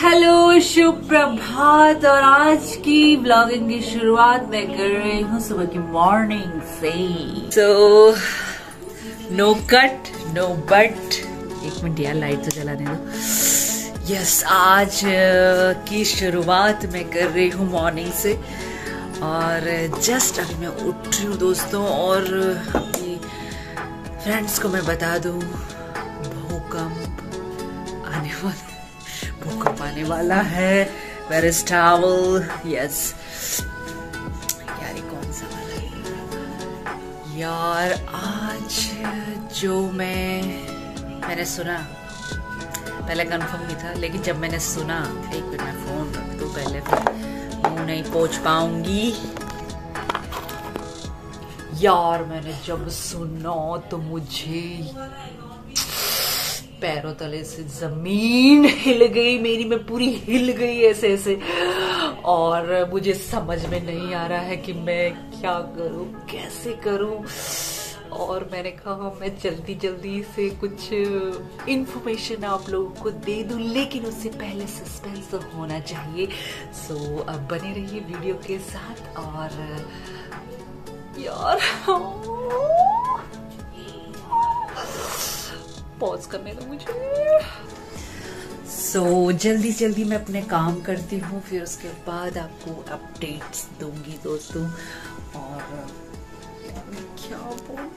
Hello, शुभ प्रभात। और आज की ब्लॉगिंग की शुरुआत मैं कर रही हूँ सुबह की मॉर्निंग से। No cut no but. एक मिनट यार, लाइट तो जलाने दो। यस, आज की शुरुआत मैं कर रही हूँ मॉर्निंग से। और जस्ट अभी मैं उठ रही हूँ दोस्तों। और अपनी फ्रेंड्स को मैं बता दूँ, भूकंप आने वाला है। Where is towel? Yes. यार ये कौन सा वाला है यार? आज जो मैंने सुना, पहले कंफर्म नहीं था, लेकिन जब मैंने सुना, एक मिनट मैं फोन रख दूं पहले, फिर मुंह नहीं पोंछ पाऊंगी यार। मैंने जब सुना तो मुझे पैरों तले से जमीन हिल गई मेरी, मैं पूरी हिल गई ऐसे ऐसे। और मुझे समझ में नहीं आ रहा है कि मैं क्या करूं, कैसे करूं। और मैंने कहा मैं जल्दी जल्दी से कुछ इंफॉर्मेशन आप लोगों को दे दूं, लेकिन उससे पहले सस्पेंस तो होना चाहिए। सो अब बने रहिए वीडियो के साथ। और यार पॉज करने दो मुझे। सो जल्दी जल्दी मैं अपने काम करती हूँ, फिर उसके बाद आपको अपडेट्स दूंगी दोस्तों। और क्या बोल,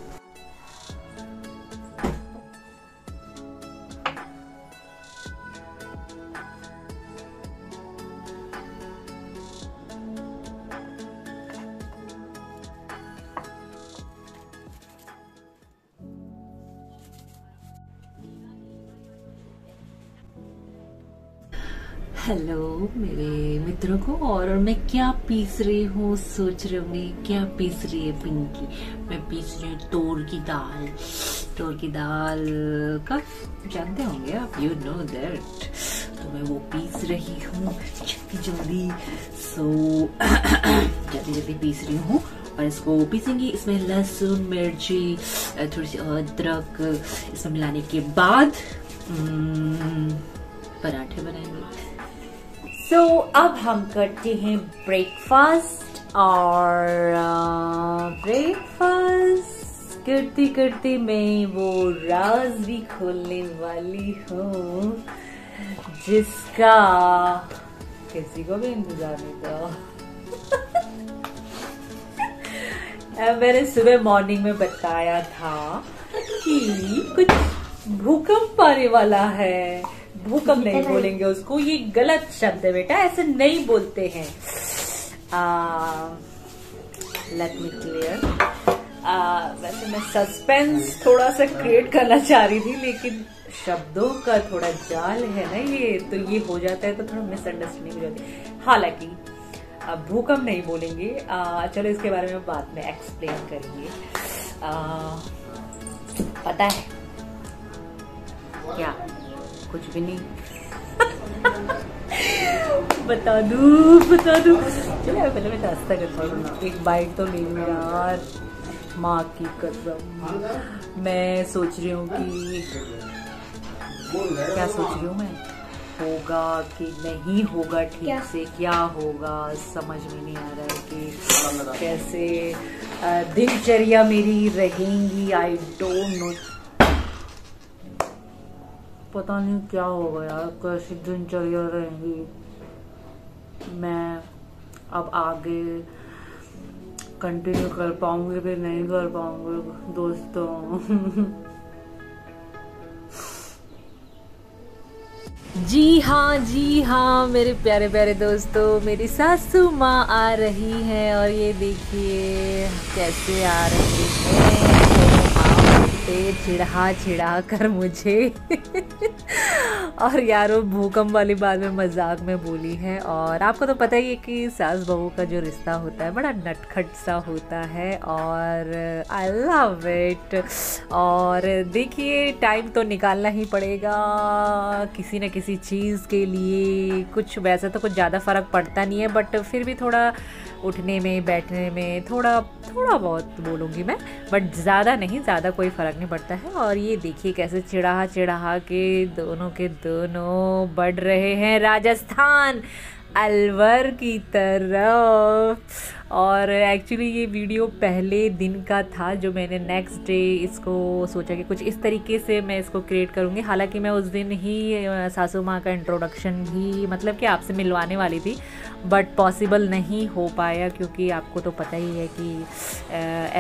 हेलो मेरे मित्रों को। और मैं क्या पीस रही हूँ, सोच रहे होंगे क्या पीस रही है पिंकी। मैं पीस रही हूँ तोर की दाल। तोर की दाल का जानते होंगे आप, यू नो दैट। तो मैं वो पीस रही हूँ जल्दी जल्दी। जल्दी जल्दी पीस रही हूँ और इसको पीसेंगी। इसमें लहसुन, मिर्ची, थोड़ी सी अदरक इसमें मिलाने के बाद पराठे बनाएंगे। अब हम करते हैं ब्रेकफास्ट। और ब्रेकफास्ट करते करते मैं वो राज भी खोलने वाली हूँ जिसका किसी को भी इंतजार नहीं था। मैंने सुबह मॉर्निंग में बताया था कि कुछ भूकंप आने वाला है। भूकंप नहीं बोलेंगे उसको, ये गलत शब्द है बेटा, ऐसे नहीं बोलते हैं। Let me clear. वैसे मैं सस्पेंस थोड़ा सा क्रिएट करना चाह रही थी, लेकिन शब्दों का थोड़ा जाल है ना ये, तो ये हो जाता है, तो थोड़ा मिसअंडरस्टैंडिंग हो जाती है। हालांकि भूकंप नहीं बोलेंगे। चलो इसके बारे में बाद में एक्सप्लेन करेंगे। पता है क्या? कुछ भी नहीं। बता दूं। चलो पहले मैं नाश्ता करता हूँ, एक बाइट तो ले लूं यार, माँ की कसम। मैं सोच रही हूँ कि क्या सोच रही हूँ मैं, होगा कि नहीं होगा ठीक से, क्या होगा समझ में नहीं आ रहा है कि कैसे दिनचर्या मेरी रहेंगी। आई डोंट नो, पता नहीं क्या होगा यार, कैसी दिनचर्या रहेंगी। मैं अब आगे कंटिन्यू कर पाऊंगी फिर नहीं कर पाऊंगी दोस्तों। जी हाँ मेरे प्यारे प्यारे दोस्तों, मेरी सासू माँ आ रही है। और ये देखिए कैसे आ रही है, चिढ़ा कर मुझे। और यार वो भूकंप वाली बात में मजाक में बोली है। और आपको तो पता ही है कि सास बहू का जो रिश्ता होता है बड़ा नटखट सा होता है, और आई लव इट। और देखिए टाइम तो निकालना ही पड़ेगा किसी न किसी चीज़ के लिए। कुछ वैसे तो कुछ ज़्यादा फ़र्क पड़ता नहीं है, बट फिर भी थोड़ा उठने में बैठने में थोड़ा थोड़ा बहुत बोलूँगी मैं, बट ज़्यादा नहीं, ज़्यादा कोई फ़र्क नहीं पड़ता है। और ये देखिए कैसे चिढ़ा चिढ़ा के दोनों बढ़ रहे हैं राजस्थान अलवर की तरफ। और एक्चुअली ये वीडियो पहले दिन का था जो मैंने नेक्स्ट डे इसको सोचा कि कुछ इस तरीके से मैं इसको क्रिएट करूँगी। हालांकि मैं उस दिन ही सासू माँ का इंट्रोडक्शन भी मतलब कि आपसे मिलवाने वाली थी, बट पॉसिबल नहीं हो पाया क्योंकि आपको तो पता ही है कि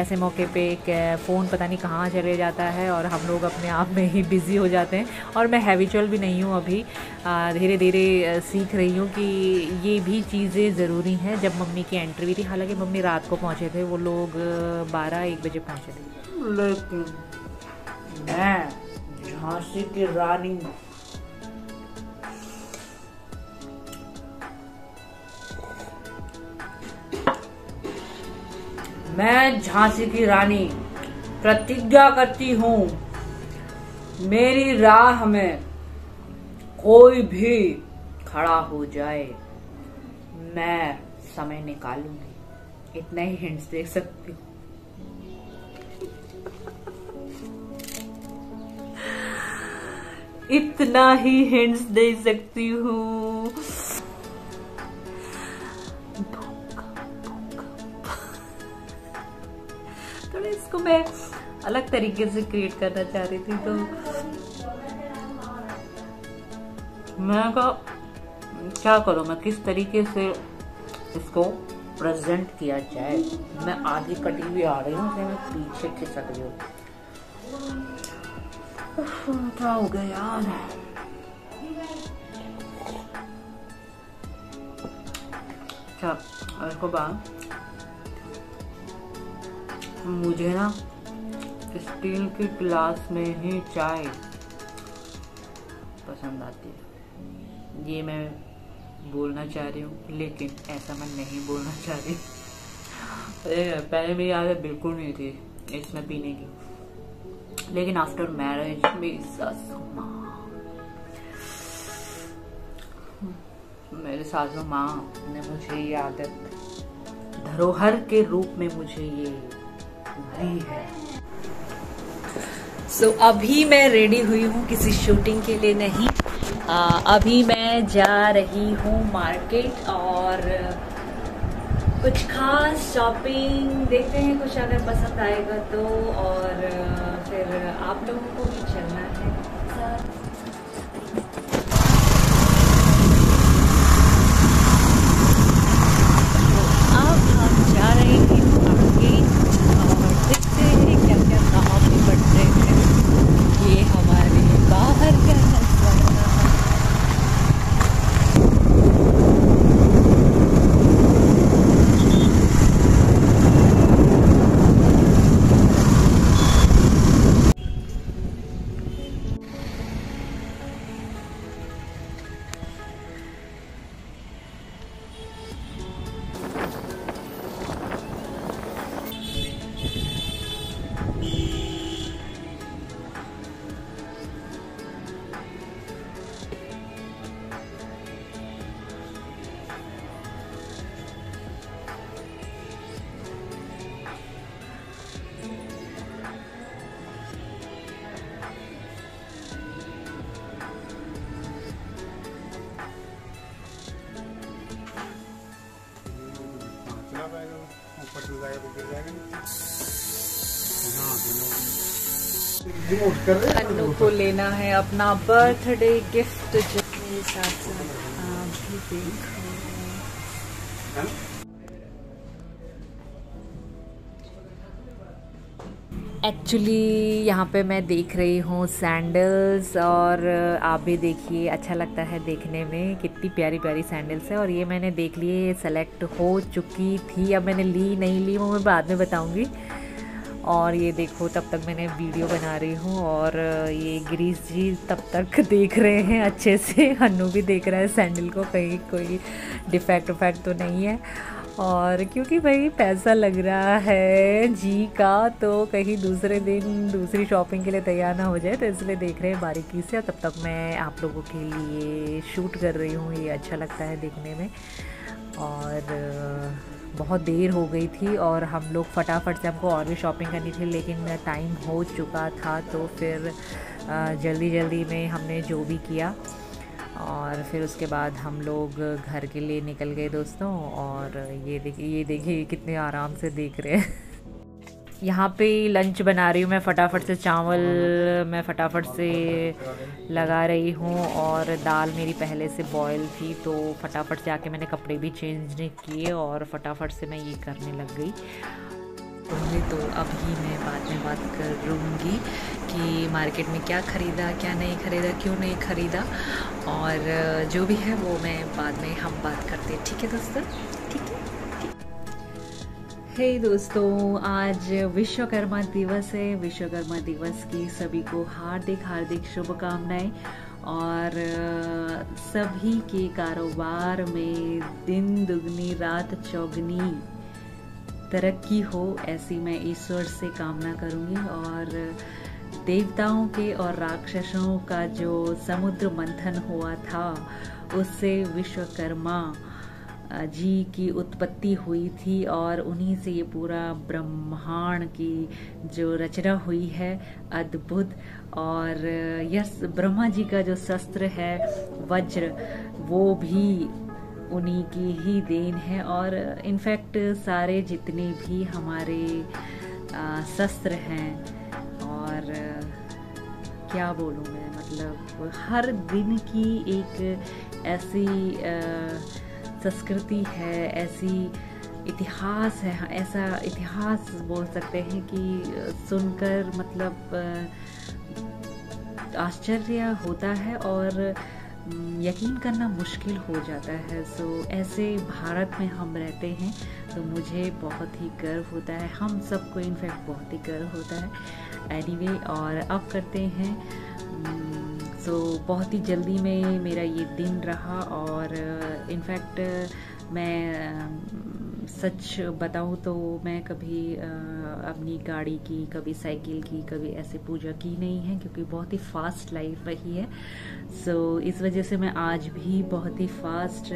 ऐसे मौके पे फ़ोन पता नहीं कहाँ चले जाता है और हम लोग अपने आप में ही बिज़ी हो जाते हैं। और मैं हैबिचुअल भी नहीं हूँ अभी, धीरे धीरे सीख रही हूँ कि ये भी चीज़ें ज़रूरी हैं। जब मम्मी की एंट्री भी थी, हालांकि मम्मी रात को पहुँचे थे, वो लोग 12-1 बजे पहुँचे थे, लेकिन मैं झांसी की रानी प्रतिज्ञा करती हूँ, मेरी राह में कोई भी खड़ा हो जाए मैं समय निकालूंगी। इतना ही हिंट्स दे सकती हूँ। इतना ही हिंट्स दे सकती हूँ। थोड़ा इसको मैं अलग तरीके से क्रिएट करना चाह रही थी, तो मैं क्या करूं, मैं किस तरीके से इसको प्रेजेंट किया जाए। मैं आधी कटी हुई आ रही हूँ, मैं पीछे खिसक रही हूँ। क्या हो गया यार। अच्छा, इसको बाद मुझे ना स्टील की गिलास में ही चाय पसंद आती है। ये मैं बोलना चाह रही हूँ, लेकिन ऐसा मैं नहीं बोलना चाह रही। पहले मेरी आदत बिल्कुल नहीं थी इसमें पीने की, लेकिन आफ्टर मैरिज मेरी सासू माँ ने मुझे ये आदत धरोहर के रूप में मुझे ये दी है। सो अभी मैं रेडी हुई हूँ, किसी शूटिंग के लिए नहीं। अभी मैं जा रही हूँ मार्केट और कुछ खास शॉपिंग देखते हैं, कुछ अगर पसंद आएगा तो, और फिर आप लोगों को भी चलना है साथ। तो अब हम जा रहे हैं मार्केट और देखते हैं क्या क्या काम निपट रहे हैं। ये हमारे बाहर का नजारा है। अन्नू को लेना है अपना बर्थडे गिफ्ट, जो मेरे साथ आप भी देखो। एक्चुअली यहाँ पे मैं देख रही हूँ सैंडल्स, और आप भी देखिए, अच्छा लगता है देखने में, कितनी प्यारी प्यारी सैंडल्स है। और ये मैंने देख लिए, सेलेक्ट हो चुकी थी, अब मैंने ली नहीं ली वो मैं बाद में बताऊँगी। और ये देखो, तब तक मैंने वीडियो बना रही हूँ और ये गिरीश जी तब तक देख रहे हैं अच्छे से। हन्नू भी देख रहा है सैंडल को, कहीं कोई डिफेक्ट वफेक्ट तो नहीं है। और क्योंकि भाई पैसा लग रहा है जी का, तो कहीं दूसरे दिन दूसरी शॉपिंग के लिए तैयार ना हो जाए, तो इसलिए देख रहे हैं बारीकी से। और तब तक मैं आप लोगों के लिए शूट कर रही हूँ, ये अच्छा लगता है देखने में। और बहुत देर हो गई थी और हम लोग फटाफट से, हमको और भी शॉपिंग करनी थी लेकिन टाइम हो चुका था, तो फिर जल्दी जल्दी में हमने जो भी किया और फिर उसके बाद हम लोग घर के लिए निकल गए दोस्तों। और ये देखिए कितने आराम से देख रहे हैं। यहाँ पे लंच बना रही हूँ मैं, फटाफट से चावल मैं फटाफट से लगा रही हूँ और दाल मेरी पहले से बॉयल थी, तो फटाफट से आके मैंने कपड़े भी चेंज नहीं किए और फटाफट से मैं ये करने लग गई। तो अभी मैं बाद में बात करूँगी कि मार्केट में क्या ख़रीदा, क्या नहीं ख़रीदा, क्यों नहीं ख़रीदा, और जो भी है वो मैं बाद में हम बात करते हैं। ठीक है दोस्तों, ठीक है। हे दोस्तों, आज विश्वकर्मा दिवस है। विश्वकर्मा दिवस की सभी को हार्दिक हार्दिक शुभकामनाएं और सभी के कारोबार में दिन दुगनी रात चौगनी तरक्की हो, ऐसी मैं ईश्वर से कामना करूंगी। और देवताओं के और राक्षसों का जो समुद्र मंथन हुआ था उससे विश्वकर्मा जी की उत्पत्ति हुई थी और उन्हीं से ये पूरा ब्रह्मांड की जो रचना हुई है अद्भुत। और यस, ब्रह्मा जी का जो शस्त्र है वज्र, वो भी उन्हीं की ही देन है। और इनफैक्ट सारे जितने भी हमारे शस्त्र हैं, और क्या बोलूँ मैं, मतलब हर दिन की एक ऐसी संस्कृति है, ऐसी इतिहास है, ऐसा इतिहास बोल सकते हैं कि सुनकर मतलब आश्चर्य होता है और यकीन करना मुश्किल हो जाता है। सो ऐसे भारत में हम रहते हैं तो मुझे बहुत ही गर्व होता है, हम सबको इनफैक्ट बहुत ही गर्व होता है। एनीवे, और अब करते हैं सो बहुत ही जल्दी में मेरा ये दिन रहा। और इनफैक्ट मैं सच बताऊँ तो मैं कभी अपनी गाड़ी की, कभी साइकिल की, कभी ऐसे पूजा की नहीं है, क्योंकि बहुत ही फास्ट लाइफ रही है। सो इस वजह से मैं आज भी बहुत ही फास्ट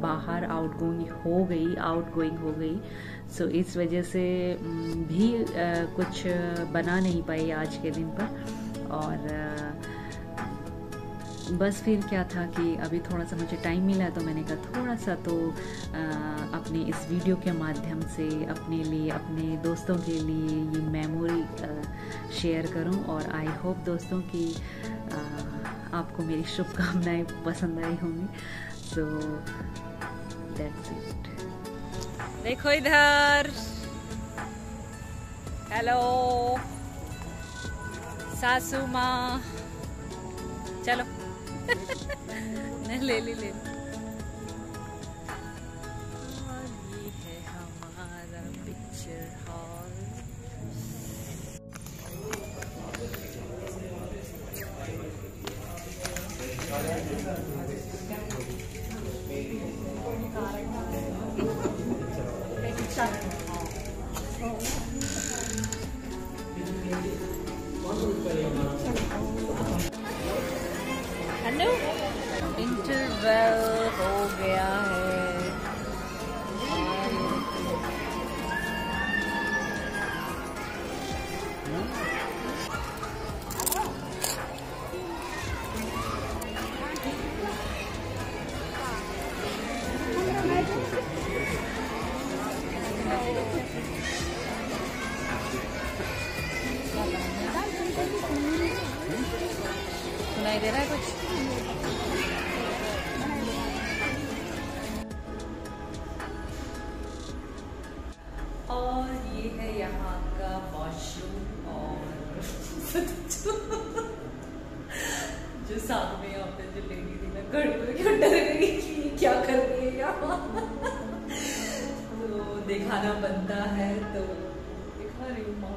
बाहर आउटगोइंग हो गई। सो इस वजह से भी कुछ बना नहीं पाई आज के दिन पर। और बस फिर क्या था कि अभी थोड़ा सा मुझे टाइम मिला तो मैंने कहा थोड़ा सा तो अपने इस वीडियो के माध्यम से अपने लिए, अपने दोस्तों के लिए ये मेमोरी शेयर करूं। और आई होप दोस्तों कि आपको मेरी शुभकामनाएं पसंद आई होंगी। So that's it. देखो इधर, हेलो सासू माँ, चलो ले ली। और ये है हमारा पिक्चर हॉल। इंटरवल हो गया है। सुनाई दे रहा है कुछ? और ये है यहाँ का वॉशरूम। और जो साथ में यहाँ पे जो लेडी थी, मैं क्यों डर गई कि क्या कर रही है यहाँ। तो दिखाना बनता है तो दिखा रही हूँ।